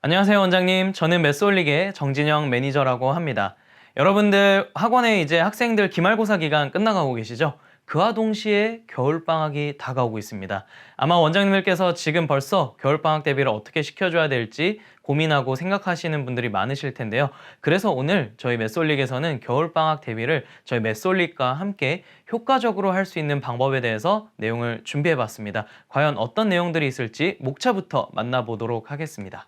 안녕하세요, 원장님. 저는 매스올릭의 정진영 매니저라고 합니다. 여러분들 학원에 이제 학생들 기말고사 기간 끝나가고 계시죠? 그와 동시에 겨울방학이 다가오고 있습니다. 아마 원장님들께서 지금 벌써 겨울방학 대비를 어떻게 시켜줘야 될지 고민하고 생각하시는 분들이 많으실 텐데요. 그래서 오늘 저희 매스올릭에서는 겨울방학 대비를 저희 매스올릭과 함께 효과적으로 할 수 있는 방법에 대해서 내용을 준비해봤습니다. 과연 어떤 내용들이 있을지 목차부터 만나보도록 하겠습니다.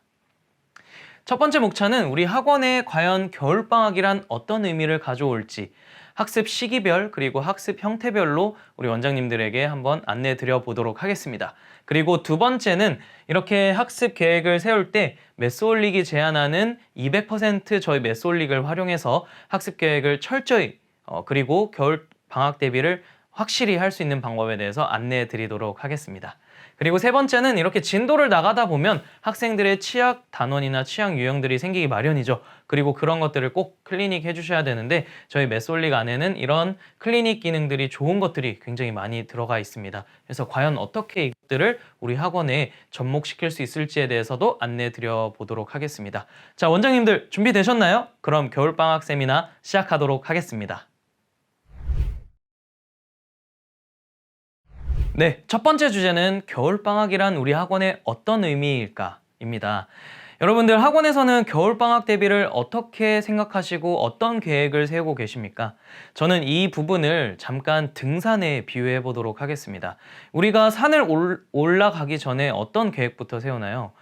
첫 번째 목차는 우리 학원에 과연 겨울방학이란 어떤 의미를 가져올지 학습 시기별 그리고 학습 형태별로 우리 원장님들에게 한번 안내 드려 보도록 하겠습니다. 그리고 두 번째는 이렇게 학습 계획을 세울 때 매스올릭이 제안하는 200% 저희 매스올릭을 활용해서 학습 계획을 철저히 그리고 겨울방학 대비를 확실히 할 수 있는 방법에 대해서 안내해 드리도록 하겠습니다. 그리고 세 번째는 이렇게 진도를 나가다 보면 학생들의 취약 단원이나 취약 유형들이 생기기 마련이죠. 그리고 그런 것들을 꼭 클리닉 해주셔야 되는데 저희 매스올릭 안에는 이런 클리닉 기능들이 좋은 것들이 굉장히 많이 들어가 있습니다. 그래서 과연 어떻게 이것들을 우리 학원에 접목시킬 수 있을지에 대해서도 안내 드려 보도록 하겠습니다. 자, 원장님들 준비되셨나요? 그럼 겨울방학 세미나 시작하도록 하겠습니다. 네, 첫 번째 주제는 겨울방학이란 우리 학원의 어떤 의미일까입니다. 여러분들 학원에서는 겨울방학 대비를 어떻게 생각하시고 어떤 계획을 세우고 계십니까? 저는 이 부분을 잠깐 등산에 비유해 보도록 하겠습니다. 우리가 산을 올라가기 전에 어떤 계획부터 세우나요?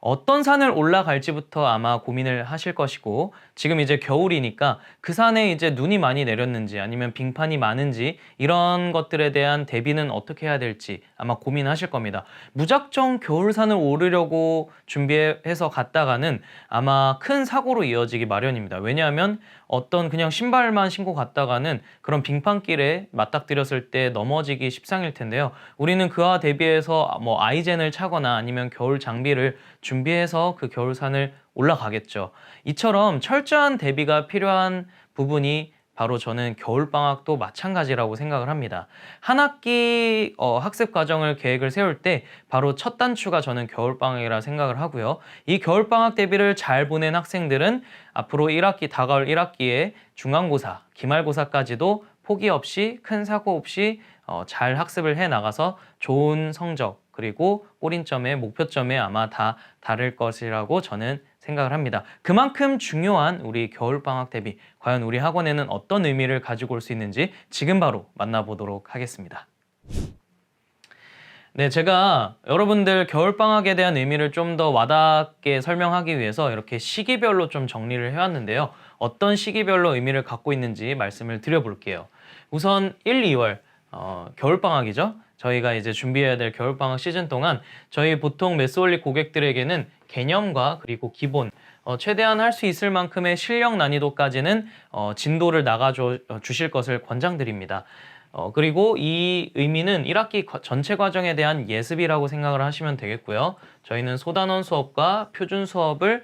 어떤 산을 올라갈지부터 아마 고민을 하실 것이고 지금 이제 겨울이니까 그 산에 이제 눈이 많이 내렸는지 아니면 빙판이 많은지 이런 것들에 대한 대비는 어떻게 해야 될지 아마 고민하실 겁니다. 무작정 겨울산을 오르려고 준비해서 갔다가는 아마 큰 사고로 이어지기 마련입니다. 왜냐하면 어떤 그냥 신발만 신고 갔다가는 그런 빙판길에 맞닥뜨렸을 때 넘어지기 십상일 텐데요. 우리는 그와 대비해서 뭐 아이젠을 차거나 아니면 겨울 장비를 준비해서 그 겨울산을 올라가겠죠. 이처럼 철저한 대비가 필요한 부분이 바로 저는 겨울방학도 마찬가지라고 생각을 합니다. 한 학기 학습 과정을 계획을 세울 때 바로 첫 단추가 저는 겨울방학이라 생각을 하고요. 이 겨울방학 대비를 잘 보낸 학생들은 앞으로 1학기 다가올 1학기에 중간고사, 기말고사까지도 포기 없이 큰 사고 없이 잘 학습을 해 나가서 좋은 성적 그리고 꼬린점에 목표점에 아마 다 다를 것이라고 저는 생각을 합니다. 그만큼 중요한 우리 겨울방학 대비 과연 우리 학원에는 어떤 의미를 가지고 올 수 있는지 지금 바로 만나보도록 하겠습니다. 네, 제가 여러분들 겨울방학에 대한 의미를 좀 더 와닿게 설명하기 위해서 이렇게 시기별로 좀 정리를 해왔는데요. 어떤 시기별로 의미를 갖고 있는지 말씀을 드려볼게요. 우선 1, 2월 겨울방학이죠. 저희가 이제 준비해야 될 겨울방학 시즌 동안 저희 보통 매스올릭 고객들에게는 개념과 그리고 기본 최대한 할 수 있을 만큼의 실력 난이도까지는 진도를 나가 주실 것을 권장드립니다. 그리고 이 의미는 1학기 전체 과정에 대한 예습이라고 생각을 하시면 되겠고요. 저희는 소단원 수업과 표준 수업을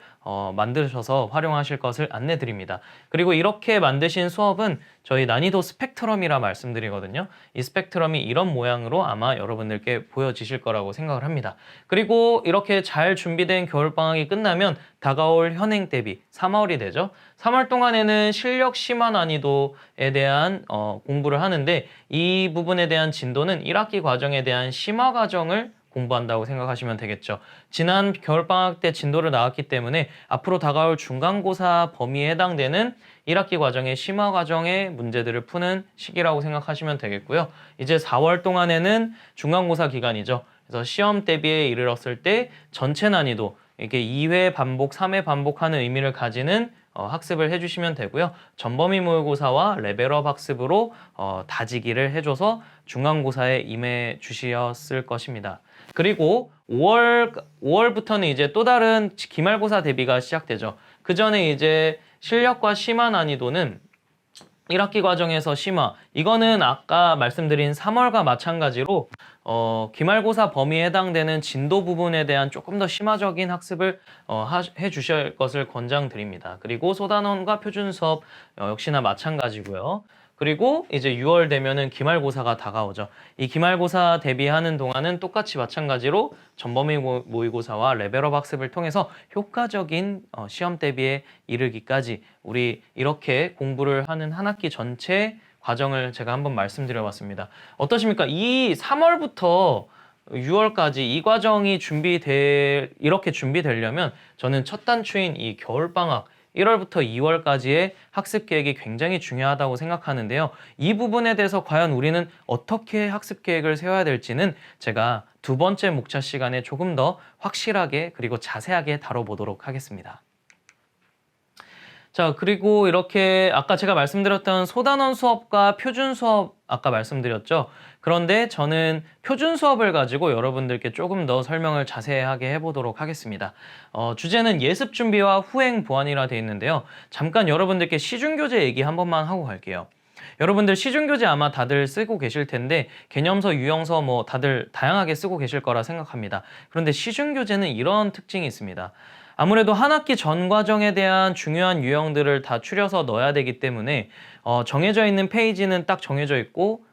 만드셔서 활용하실 것을 안내드립니다. 그리고 이렇게 만드신 수업은 저희 난이도 스펙트럼이라 말씀드리거든요. 이 스펙트럼이 이런 모양으로 아마 여러분들께 보여지실 거라고 생각을 합니다. 그리고 이렇게 잘 준비된 겨울방학이 끝나면 다가올 현행 대비 3월이 되죠. 3월 동안에는 실력 심화 난이도에 대한 공부를 하는데 이 부분에 대한 진도는 1학기 과정에 대한 심화 과정을 공부한다고 생각하시면 되겠죠. 지난 겨울방학 때 진도를 나왔기 때문에 앞으로 다가올 중간고사 범위에 해당되는 1학기 과정의 심화 과정의 문제들을 푸는 시기라고 생각하시면 되겠고요. 이제 4월 동안에는 중간고사 기간이죠. 그래서 시험 대비에 이르렀을 때 전체 난이도 이렇게 2회 반복, 3회 반복하는 의미를 가지는 학습을 해주시면 되고요. 전범위 모의고사와 레벨업 학습으로 다지기를 해줘서 중간고사에 임해 주셨을 것입니다. 그리고 5월부터는 이제 또 다른 기말고사 대비가 시작되죠. 그 전에 이제 실력과 심화 난이도는 1학기 과정에서 심화, 이거는 아까 말씀드린 3월과 마찬가지로 기말고사 범위에 해당되는 진도 부분에 대한 조금 더 심화적인 학습을 해주실 것을 권장드립니다. 그리고 소단원과 표준 수업 역시나 마찬가지고요. 그리고 이제 6월 되면은 기말고사가 다가오죠. 이 기말고사 대비하는 동안은 똑같이 마찬가지로 전범위 모의고사와 레벨업 학습을 통해서 효과적인 시험 대비에 이르기까지 우리 이렇게 공부를 하는 한 학기 전체 과정을 제가 한번 말씀드려봤습니다. 어떠십니까? 이 3월부터 6월까지 이 과정이 이렇게 준비되려면 저는 첫 단추인 이 겨울방학 1월부터 2월까지의 학습 계획이 굉장히 중요하다고 생각하는데요. 이 부분에 대해서 과연 우리는 어떻게 학습 계획을 세워야 될지는 제가 두 번째 목차 시간에 조금 더 확실하게 그리고 자세하게 다뤄보도록 하겠습니다. 자, 그리고 이렇게 아까 제가 말씀드렸던 소단원 수업과 표준 수업 아까 말씀드렸죠. 그런데 저는 표준 수업을 가지고 여러분들께 조금 더 설명을 자세하게 해보도록 하겠습니다. 주제는 예습 준비와 후행 보완이라 되어 있는데요. 잠깐 여러분들께 시중교재 얘기 한 번만 하고 갈게요. 여러분들 시중교재 아마 다들 쓰고 계실 텐데 개념서, 유형서 뭐 다들 다양하게 쓰고 계실 거라 생각합니다. 그런데 시중교재는 이런 특징이 있습니다. 아무래도 한 학기 전 과정에 대한 중요한 유형들을 다 추려서 넣어야 되기 때문에 정해져 있는 페이지는 딱 정해져 있고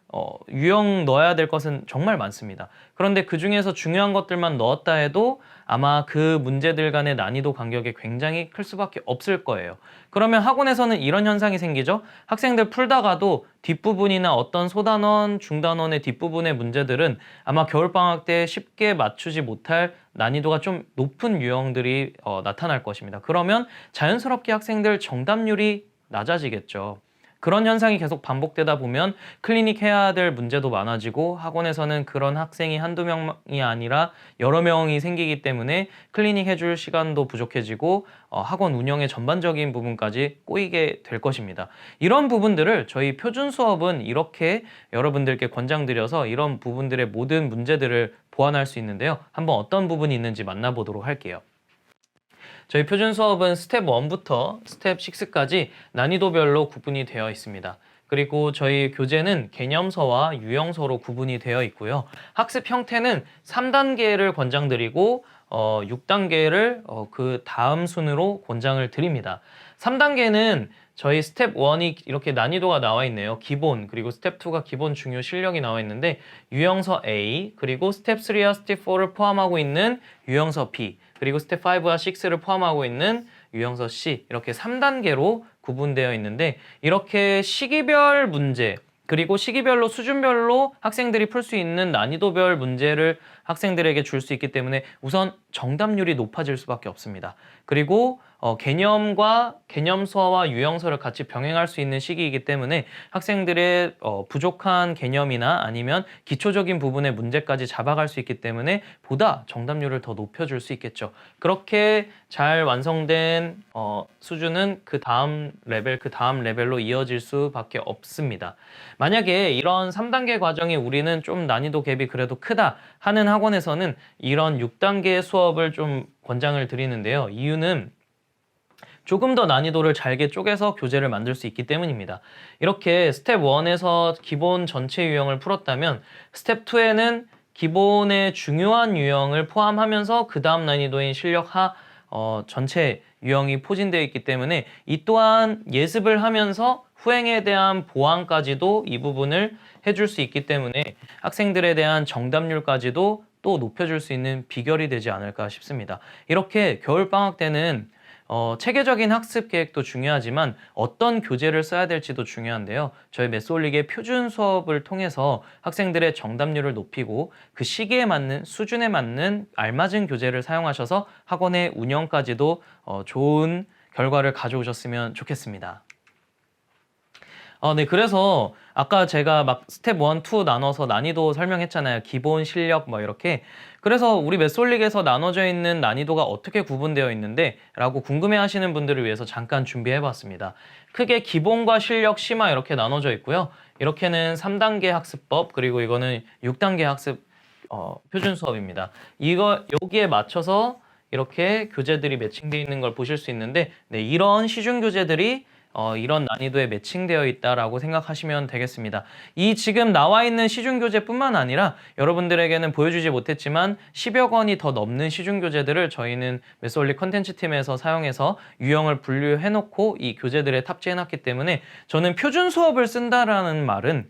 유형 넣어야 될 것은 정말 많습니다. 그런데 그 중에서 중요한 것들만 넣었다 해도 아마 그 문제들 간의 난이도 간격이 굉장히 클 수밖에 없을 거예요. 그러면 학원에서는 이런 현상이 생기죠. 학생들 풀다가도 뒷부분이나 어떤 소단원, 중단원의 뒷부분의 문제들은 아마 겨울방학 때 쉽게 맞추지 못할 난이도가 좀 높은 유형들이 나타날 것입니다. 그러면 자연스럽게 학생들 정답률이 낮아지겠죠. 그런 현상이 계속 반복되다 보면 클리닉 해야 될 문제도 많아지고 학원에서는 그런 학생이 한두 명이 아니라 여러 명이 생기기 때문에 클리닉 해줄 시간도 부족해지고 학원 운영의 전반적인 부분까지 꼬이게 될 것입니다. 이런 부분들을 저희 표준 수업은 이렇게 여러분들께 권장드려서 이런 부분들의 모든 문제들을 보완할 수 있는데요. 한번 어떤 부분이 있는지 만나보도록 할게요. 저희 표준 수업은 스텝 1부터 스텝 6까지 난이도별로 구분이 되어 있습니다. 그리고 저희 교재는 개념서와 유형서로 구분이 되어 있고요. 학습 형태는 3단계를 권장드리고 6단계를 그 다음 순으로 권장을 드립니다. 3단계는 저희 스텝 1이 이렇게 난이도가 나와 있네요. 기본, 그리고 스텝 2가 기본 중요 실력이 나와 있는데 유형서 A, 그리고 스텝 3와 스텝 4를 포함하고 있는 유형서 B, 그리고 스텝 5와 6를 포함하고 있는 유형서 C, 이렇게 3단계로 구분되어 있는데 이렇게 시기별 문제, 그리고 시기별로 수준별로 학생들이 풀 수 있는 난이도별 문제를 학생들에게 줄 수 있기 때문에 우선 정답률이 높아질 수밖에 없습니다. 그리고 개념과 개념서와 유형서를 같이 병행할 수 있는 시기이기 때문에 학생들의 부족한 개념이나 아니면 기초적인 부분의 문제까지 잡아갈 수 있기 때문에 보다 정답률을 더 높여줄 수 있겠죠. 그렇게 잘 완성된 수준은 그 다음 레벨로 이어질 수밖에 없습니다. 만약에 이런 3단계 과정이 우리는 좀 난이도 갭이 그래도 크다 하는 학원에서는 이런 6단계 수업을 좀 권장을 드리는데요. 이유는 조금 더 난이도를 잘게 쪼개서 교재를 만들 수 있기 때문입니다. 이렇게 스텝 1에서 기본 전체 유형을 풀었다면 스텝 2에는 기본의 중요한 유형을 포함하면서 그 다음 난이도인 실력하 전체 유형이 포진되어 있기 때문에 이 또한 예습을 하면서 후행에 대한 보완까지도 이 부분을 해줄 수 있기 때문에 학생들에 대한 정답률까지도 또 높여줄 수 있는 비결이 되지 않을까 싶습니다. 이렇게 겨울방학 때는 체계적인 학습 계획도 중요하지만 어떤 교재를 써야 될지도 중요한데요. 저희 메소올릭의 표준 수업을 통해서 학생들의 정답률을 높이고 그 시기에 맞는 수준에 맞는 알맞은 교재를 사용하셔서 학원의 운영까지도 좋은 결과를 가져오셨으면 좋겠습니다. 네, 그래서 아까 제가 막 스텝 1, 2 나눠서 난이도 설명했잖아요. 기본, 실력 뭐 이렇게. 그래서 우리 메솔릭에서 나눠져 있는 난이도가 어떻게 구분되어 있는데 라고 궁금해 하시는 분들을 위해서 잠깐 준비해 봤습니다. 크게 기본과 실력, 심화 이렇게 나눠져 있고요. 이렇게는 3단계 학습법, 그리고 이거는 6단계 학습 표준 수업입니다. 여기에 맞춰서 이렇게 교재들이 매칭되어 있는 걸 보실 수 있는데 네, 이런 시중 교재들이 이런 난이도에 매칭되어 있다라고 생각하시면 되겠습니다. 이 지금 나와 있는 시중교재뿐만 아니라 여러분들에게는 보여주지 못했지만 10여 권이 더 넘는 시중교재들을 저희는 매스올릭 컨텐츠 팀에서 사용해서 유형을 분류해놓고 이 교재들에 탑재해놨기 때문에 저는 표준 수업을 쓴다라는 말은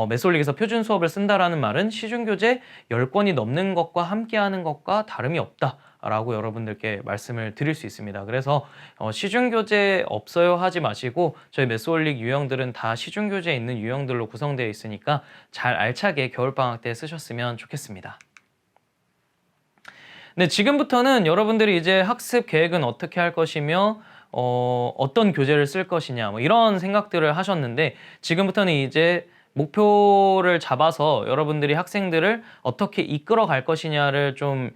매스올릭에서 표준 수업을 쓴다라는 말은 시중교재 10권이 넘는 것과 함께하는 것과 다름이 없다 라고 여러분들께 말씀을 드릴 수 있습니다. 그래서 시중교재 없어요 하지 마시고 저희 매스올릭 유형들은 다 시중교재에 있는 유형들로 구성되어 있으니까 잘 알차게 겨울방학 때 쓰셨으면 좋겠습니다. 네, 지금부터는 여러분들이 이제 학습 계획은 어떻게 할 것이며 어떤 교재를 쓸 것이냐 뭐 이런 생각들을 하셨는데 지금부터는 이제 목표를 잡아서 여러분들이 학생들을 어떻게 이끌어 갈 것이냐를 좀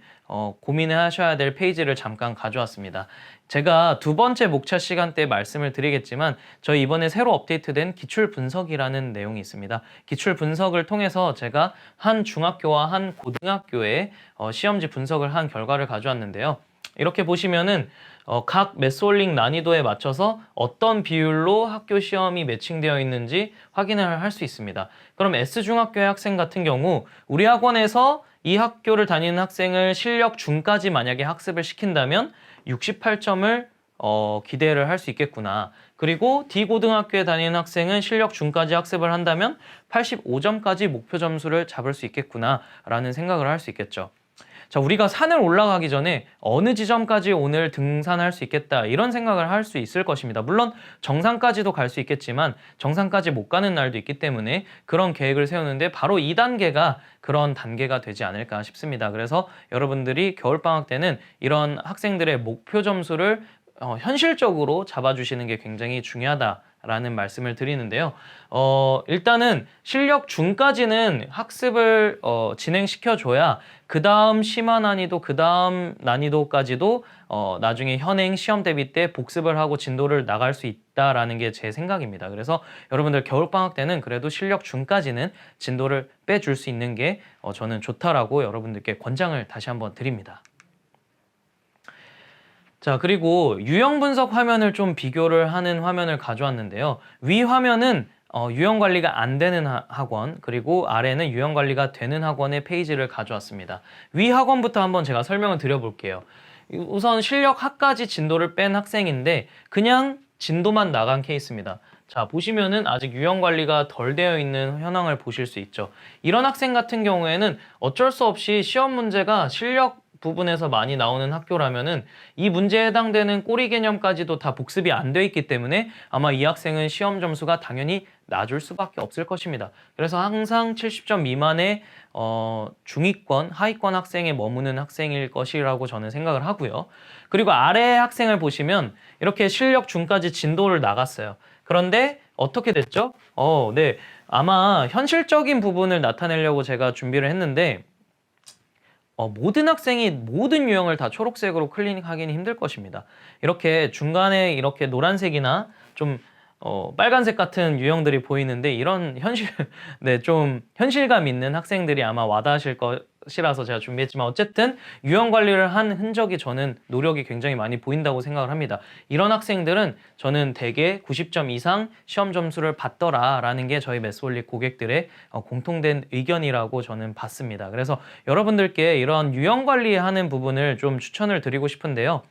고민을 하셔야 될 페이지를 잠깐 가져왔습니다. 제가 두 번째 목차 시간 때 말씀을 드리겠지만 저희 이번에 새로 업데이트된 기출 분석이라는 내용이 있습니다. 기출 분석을 통해서 제가 한 중학교와 한 고등학교의 시험지 분석을 한 결과를 가져왔는데요. 이렇게 보시면은 각 매스올릭 난이도에 맞춰서 어떤 비율로 학교 시험이 매칭되어 있는지 확인을 할 수 있습니다. 그럼 S중학교의 학생 같은 경우 우리 학원에서 이 학교를 다니는 학생을 실력 중까지 만약에 학습을 시킨다면 68점을 기대를 할 수 있겠구나. 그리고 D고등학교에 다니는 학생은 실력 중까지 학습을 한다면 85점까지 목표 점수를 잡을 수 있겠구나 라는 생각을 할 수 있겠죠. 자, 우리가 산을 올라가기 전에 어느 지점까지 오늘 등산할 수 있겠다 이런 생각을 할 수 있을 것입니다. 물론 정상까지도 갈 수 있겠지만 정상까지 못 가는 날도 있기 때문에 그런 계획을 세우는데 바로 2단계가 그런 단계가 되지 않을까 싶습니다. 그래서 여러분들이 겨울방학 때는 이런 학생들의 목표 점수를 현실적으로 잡아주시는 게 굉장히 중요하다라는 말씀을 드리는데요. 일단은 실력 중까지는 학습을 진행시켜줘야 그 다음 심화 난이도, 그 다음 난이도까지도 나중에 현행 시험 대비 때 복습을 하고 진도를 나갈 수 있다라는 게 제 생각입니다. 그래서 여러분들 겨울방학 때는 그래도 실력 중까지는 진도를 빼줄 수 있는 게 저는 좋다라고 여러분들께 권장을 다시 한번 드립니다. 자, 그리고 유형 분석 화면을 좀 비교를 하는 화면을 가져왔는데요. 위 화면은 유형 관리가 안 되는 학원, 그리고 아래는 유형 관리가 되는 학원의 페이지를 가져왔습니다. 위 학원부터 한번 제가 설명을 드려볼게요. 우선 실력 학까지 진도를 뺀 학생인데 그냥 진도만 나간 케이스입니다. 자, 보시면은 아직 유형 관리가 덜 되어 있는 현황을 보실 수 있죠. 이런 학생 같은 경우에는 어쩔 수 없이 시험 문제가 실력 부분에서 많이 나오는 학교라면은 이 문제에 해당되는 꼬리 개념까지도 다 복습이 안 돼 있기 때문에 아마 이 학생은 시험 점수가 당연히 낮을 수밖에 없을 것입니다. 그래서 항상 70점 미만의 중위권, 하위권 학생에 머무는 학생일 것이라고 저는 생각을 하고요. 그리고 아래 학생을 보시면 이렇게 실력 중까지 진도를 나갔어요. 그런데 어떻게 됐죠? 네, 아마 현실적인 부분을 나타내려고 제가 준비를 했는데 모든 학생이 모든 유형을 다 초록색으로 클릭하기는 힘들 것입니다. 이렇게 중간에 이렇게 노란색이나 좀 빨간색 같은 유형들이 보이는데 이런 네, 좀 현실감 있는 학생들이 아마 와닿으실 것이라서 제가 준비했지만 어쨌든 유형 관리를 한 흔적이 저는 노력이 굉장히 많이 보인다고 생각을 합니다. 이런 학생들은 저는 대개 90점 이상 시험 점수를 받더라라는 게 저희 매스올릭 고객들의 공통된 의견이라고 저는 봤습니다. 그래서 여러분들께 이런 유형 관리하는 부분을 좀 추천을 드리고 싶은데요.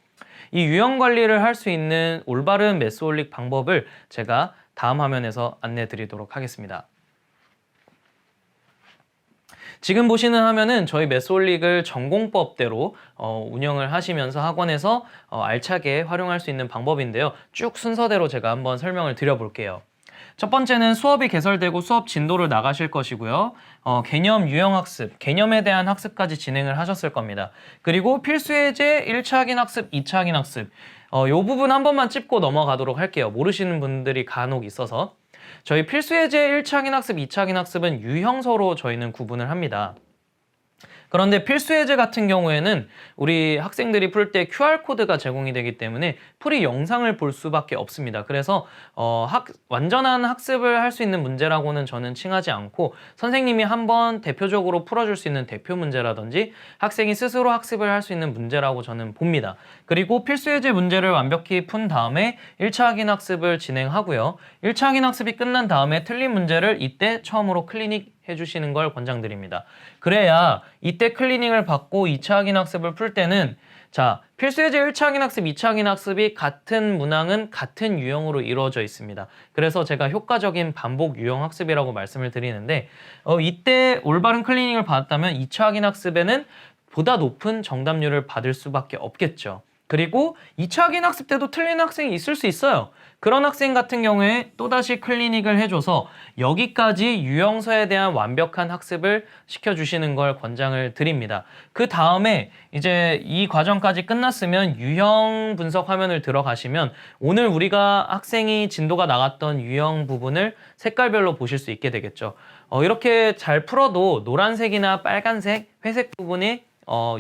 이 유형 관리를 할 수 있는 올바른 매스올릭 방법을 제가 다음 화면에서 안내 드리도록 하겠습니다. 지금 보시는 화면은 저희 매스올릭을 전공법대로 운영을 하시면서 학원에서 알차게 활용할 수 있는 방법인데요. 쭉 순서대로 제가 한번 설명을 드려볼게요. 첫 번째는 수업이 개설되고 수업 진도를 나가실 것이고요. 개념 유형 학습, 개념에 대한 학습까지 진행을 하셨을 겁니다. 그리고 필수 예제 1차 확인 학습, 2차 확인 학습. 이 부분 한 번만 짚고 넘어가도록 할게요. 모르시는 분들이 간혹 있어서. 저희 필수 예제 1차 확인 학습, 2차 확인 학습은 유형서로 저희는 구분을 합니다. 그런데 필수예제 같은 경우에는 우리 학생들이 풀 때 QR코드가 제공이 되기 때문에 풀이 영상을 볼 수밖에 없습니다. 그래서 완전한 학습을 할 수 있는 문제라고는 저는 칭하지 않고 선생님이 한번 대표적으로 풀어줄 수 있는 대표 문제라든지 학생이 스스로 학습을 할 수 있는 문제라고 저는 봅니다. 그리고 필수예제 문제를 완벽히 푼 다음에 1차 확인 학습을 진행하고요. 1차 확인 학습이 끝난 다음에 틀린 문제를 이때 처음으로 클리닉 해주시는 걸 권장드립니다. 그래야 이때 클리닉을 받고 2차 확인 학습을 풀 때는 자, 필수예제 1차 확인 학습, 2차 확인 학습이 같은 문항은 같은 유형으로 이루어져 있습니다. 그래서 제가 효과적인 반복 유형 학습이라고 말씀을 드리는데 이때 올바른 클리닉을 받았다면 2차 확인 학습에는 보다 높은 정답률을 받을 수밖에 없겠죠. 그리고 2차 확인 학습 때도 틀린 학생이 있을 수 있어요. 그런 학생 같은 경우에 또다시 클리닉을 해줘서 여기까지 유형서에 대한 완벽한 학습을 시켜주시는 걸 권장을 드립니다. 그 다음에 이제 이 과정까지 끝났으면 유형 분석 화면을 들어가시면 오늘 우리가 학생이 진도가 나갔던 유형 부분을 색깔별로 보실 수 있게 되겠죠. 이렇게 잘 풀어도 노란색이나 빨간색, 회색 부분이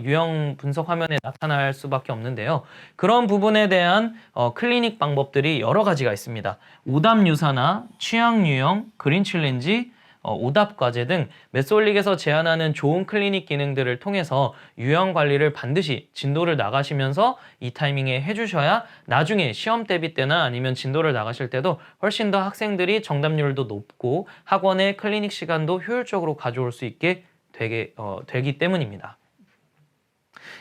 유형 분석 화면에 나타날 수밖에 없는데요. 그런 부분에 대한 클리닉 방법들이 여러 가지가 있습니다. 오답 유사나 취향 유형, 그린 챌린지, 오답 과제 등 메소올릭에서 제안하는 좋은 클리닉 기능들을 통해서 유형 관리를 반드시 진도를 나가시면서 이 타이밍에 해주셔야 나중에 시험 대비 때나 아니면 진도를 나가실 때도 훨씬 더 학생들이 정답률도 높고 학원의 클리닉 시간도 효율적으로 가져올 수 있게 되기 때문입니다.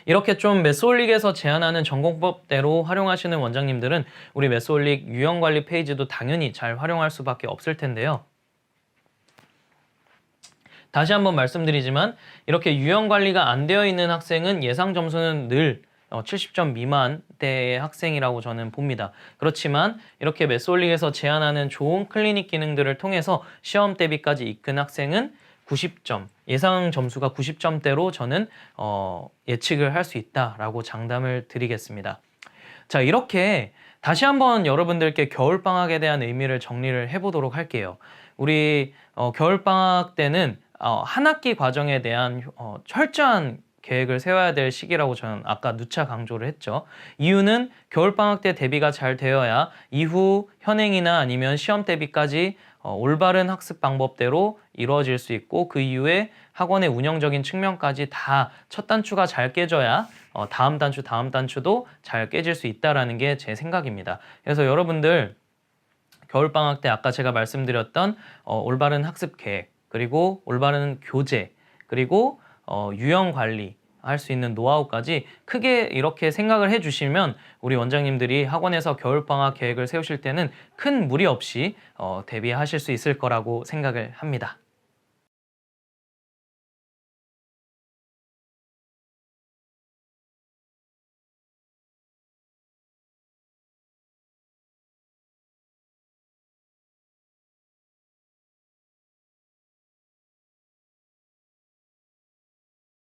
이렇게 좀 메소올릭에서 제안하는 전공법대로 활용하시는 원장님들은 우리 메소올릭 유형관리 페이지도 당연히 잘 활용할 수밖에 없을 텐데요. 다시 한번 말씀드리지만 이렇게 유형관리가 안 되어 있는 학생은 예상 점수는 늘 70점 미만대의 학생이라고 저는 봅니다. 그렇지만 이렇게 메소올릭에서 제안하는 좋은 클리닉 기능들을 통해서 시험 대비까지 이끈 학생은 90점, 예상 점수가 90점대로 저는 예측을 할 수 있다라고 장담을 드리겠습니다. 자, 이렇게 다시 한번 여러분들께 겨울방학에 대한 의미를 정리를 해보도록 할게요. 우리 겨울방학 때는 한 학기 과정에 대한 철저한 계획을 세워야 될 시기라고 저는 아까 누차 강조를 했죠. 이유는 겨울방학 때 대비가 잘 되어야 이후 현행이나 아니면 시험 대비까지 올바른 학습 방법대로 이루어질 수 있고 그 이후에 학원의 운영적인 측면까지 다 첫 단추가 잘 깨져야 다음 단추도 잘 깨질 수 있다라는 게 제 생각입니다. 그래서 여러분들 겨울방학 때 아까 제가 말씀드렸던 올바른 학습 계획, 그리고 올바른 교재, 그리고 유형 관리 할 수 있는 노하우까지 크게 이렇게 생각을 해주시면 우리 원장님들이 학원에서 겨울방학 계획을 세우실 때는 큰 무리 없이 대비하실 수 있을 거라고 생각을 합니다.